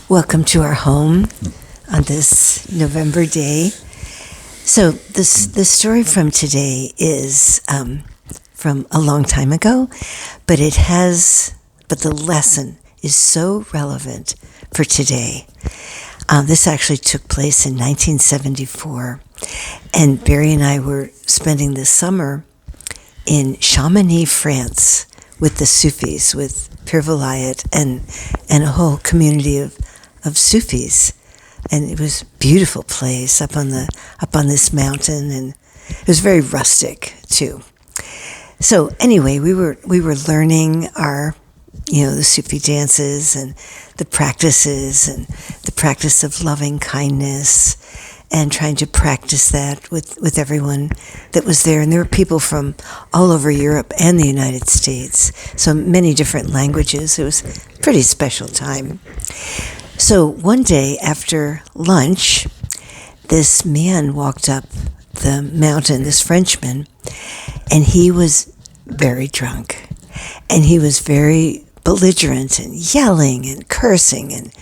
Welcome to our home on this November day. So the story from today is from a long time ago, but the lesson is so relevant for today. This actually took place in 1974, and Barry and I were spending the summer in Chamonix, France, with the Sufis, with Pir Vilayat and a whole community of Sufis. And it was a beautiful place up on this mountain, and it was very rustic too. So anyway, we were learning our, the Sufi dances and the practices and the practice of loving kindness, and trying to practice that with everyone that was there. And there were people from all over Europe and the United States, so many different languages. It was a pretty special time. So one day after lunch, this man walked up the mountain, this Frenchman, and he was very drunk. And he was very belligerent and yelling and cursing and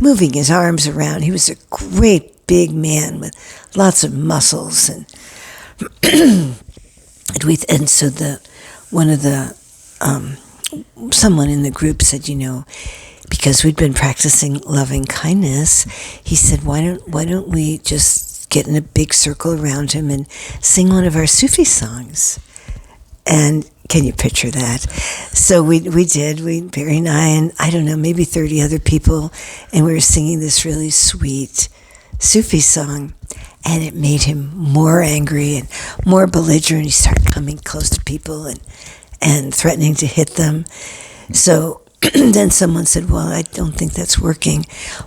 moving his arms around. He was a great big man with lots of muscles, and someone in the group said, because we'd been practicing loving kindness, he said, why don't we just get in a big circle around him and sing one of our Sufi songs? And can you picture that? So we did, Barry and I don't know, maybe 30 other people, and we were singing this really sweet Sufi song, and it made him more angry and more belligerent. He started coming close to people and threatening to hit them. So then someone said, well, I don't think that's working.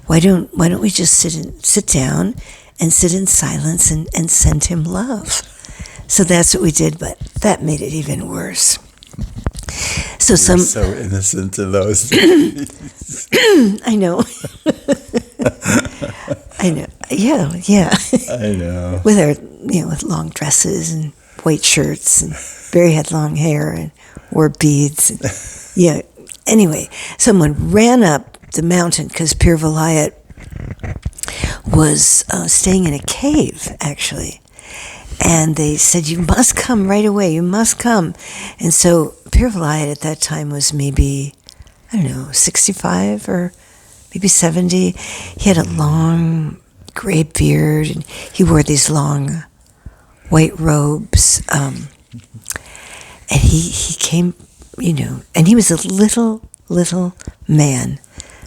Why don't we just sit down and sit in silence and send him love? So that's what we did, but that made it even worse. So You're so innocent in those days. I know. I know. Yeah. I know. With our, with long dresses and white shirts, and Barry had long hair and wore beads. And, Anyway, someone ran up the mountain because Pir Vilayat was staying in a cave, actually. And they said, you must come right away. You must come. And so Pir Vilayat at that time was maybe, 65 or maybe 70. He had a long gray beard, and he wore these long white robes. And he came, and he was a little man,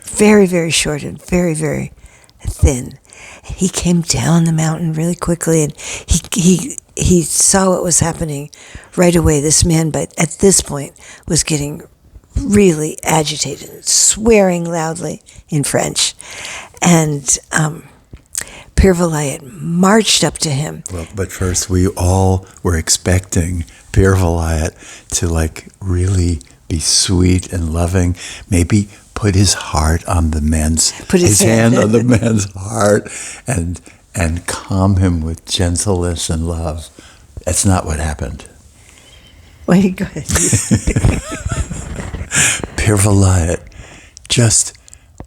very, very short and very, very thin. He came down the mountain really quickly, and he saw what was happening right away. This man, but at this point, was getting really agitated, swearing loudly in French. And Pir Vilayat marched up to him. Well, but first, we all were expecting Pir Vilayat to really be sweet and loving, maybe put his heart on the man's, his hand on the man's heart, and calm him with gentleness and love. That's not what happened. Well, go ahead. Pir Vilayat, just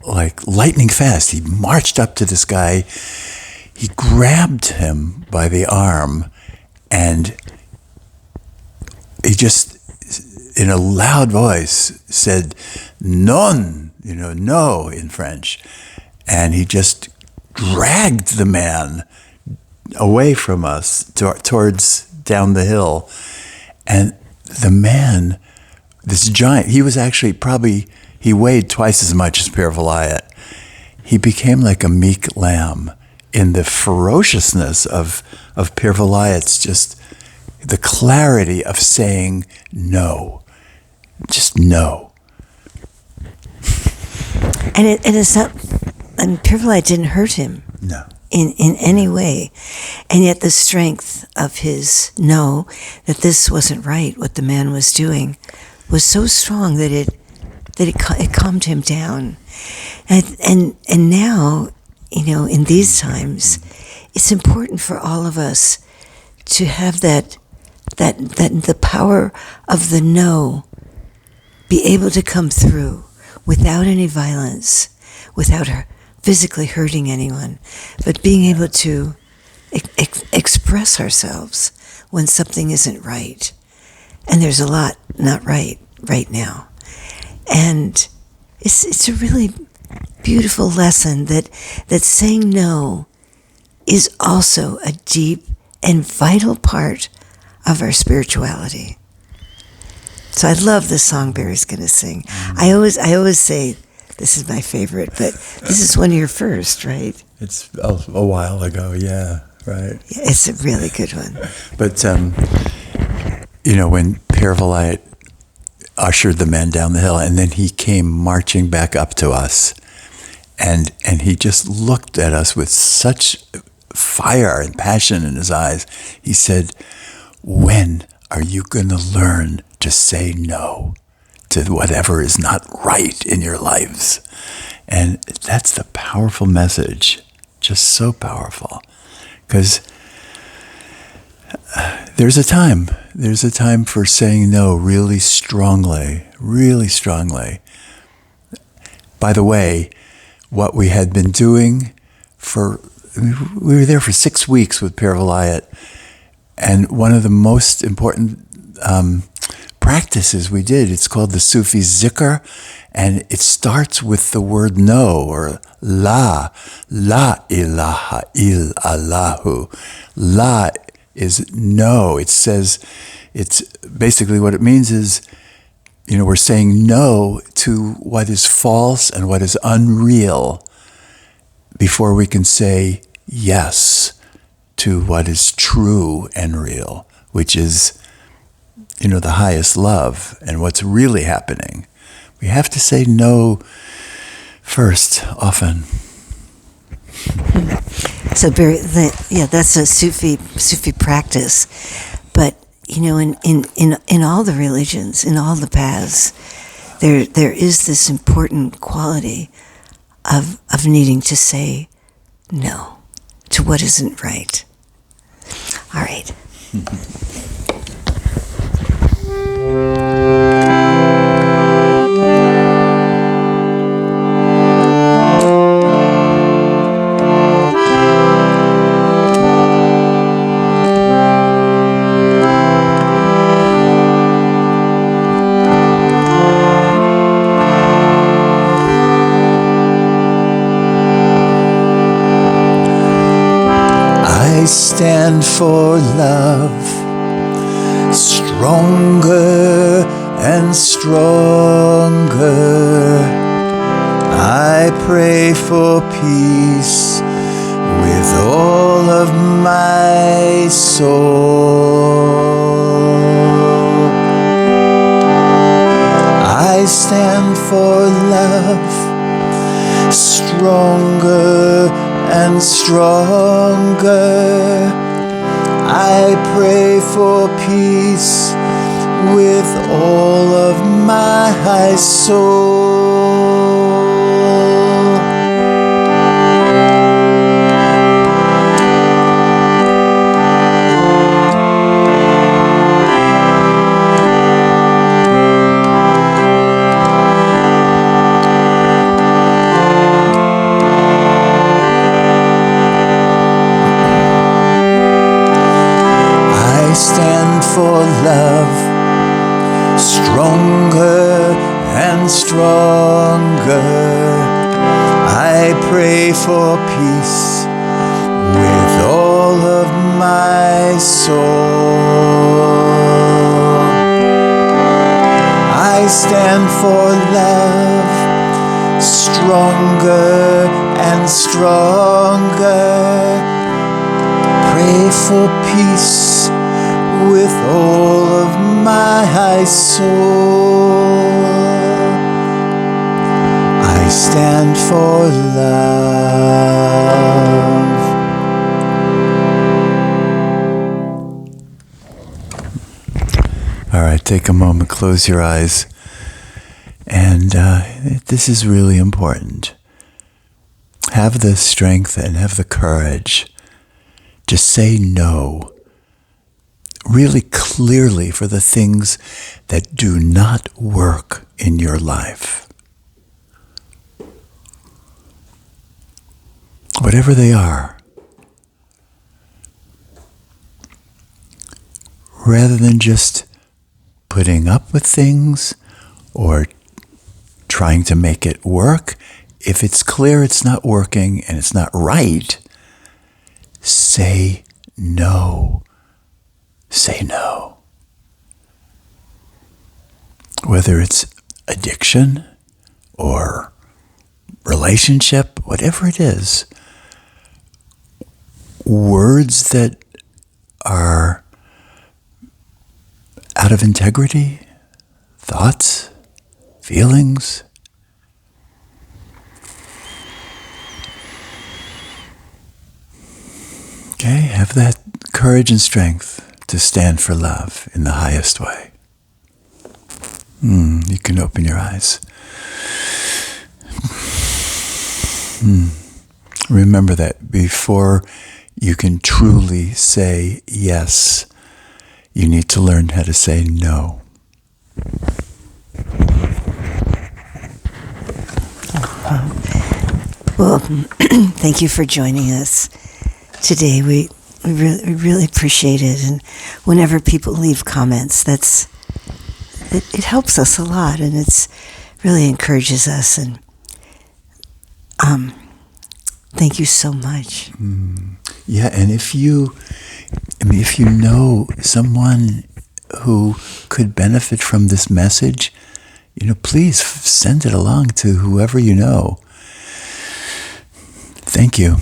like lightning fast, he marched up to this guy. He grabbed him by the arm, and he just, in a loud voice, said, non, no, in French. And he just dragged the man away from us towards down the hill. And the man, this giant, he was actually he weighed twice as much as Pir Vilayat. He became like a meek lamb in the ferociousness of Pir Vilayat's, just the clarity of saying no. Just no. And it's not, Pir Vilayat didn't hurt him. No. In any way. And yet the strength of his no, that this wasn't right, what the man was doing, was so strong that it calmed him down. And now, in these times, it's important for all of us to have that the power of the no be able to come through without any violence, without physically hurting anyone, but being able to express ourselves when something isn't right. And there's a lot not right now. And it's a really beautiful lesson that saying no is also a deep and vital part of our spirituality. So I love the song Barry's going to sing. I always say this is my favorite, but this is one of your first, right? It's a while ago, yeah, right. Yeah, it's a really good one. But, when Père Villette ushered the men down the hill, and then he came marching back up to us, and he just looked at us with such fire and passion in his eyes. He said, "When are you going to learn to say no to whatever is not right in your lives?" And that's the powerful message, just so powerful. Because there's a time for saying no really strongly, really strongly. By the way, what we had been doing we were there for 6 weeks with Père Villette, and one of the most important practices we did, it's called the Sufi Zikr, and it starts with the word no, or la ilaha illallahu. La is no. It says, it's basically what it means is, we're saying no to what is false and what is unreal before we can say yes to what is true and real, which is, the highest love and what's really happening. We have to say no first, often. So, Barry, that's a Sufi practice. But in all the religions, in all the paths, there is this important quality of needing to say no to what isn't right. All right. I stand for love, stronger and stronger. I pray for peace with all of my soul. I stand for love, stronger and stronger. I pray for peace with all of my soul. Stand for love, stronger and stronger. I pray for peace with all of my soul. I stand for love, stronger and stronger. Pray for peace with all of my soul. I stand for love. All right, take a moment, close your eyes. And this is really important. Have the strength and have the courage to say no really clearly for the things that do not work in your life. whatever they are, rather than just putting up with things or trying to make it work. If it's clear it's not working and it's not right, say no. Say no. Whether it's addiction or relationship, whatever it is, words that are out of integrity, thoughts, feelings. Okay, have that courage and strength to stand for love in the highest way. You can open your eyes. Remember that before you can truly say yes, you need to learn how to say no. Well, thank you for joining us today. We really appreciate it. And whenever people leave comments, it helps us a lot, and it's really encourages us. And thank you so much. Yeah, and if you know someone who could benefit from this message, please send it along to whoever you know. Thank you.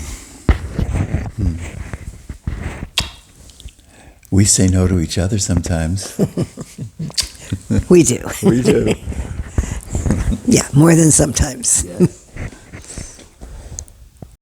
We say no to each other sometimes. We do. We do. Yeah, more than sometimes. Yes.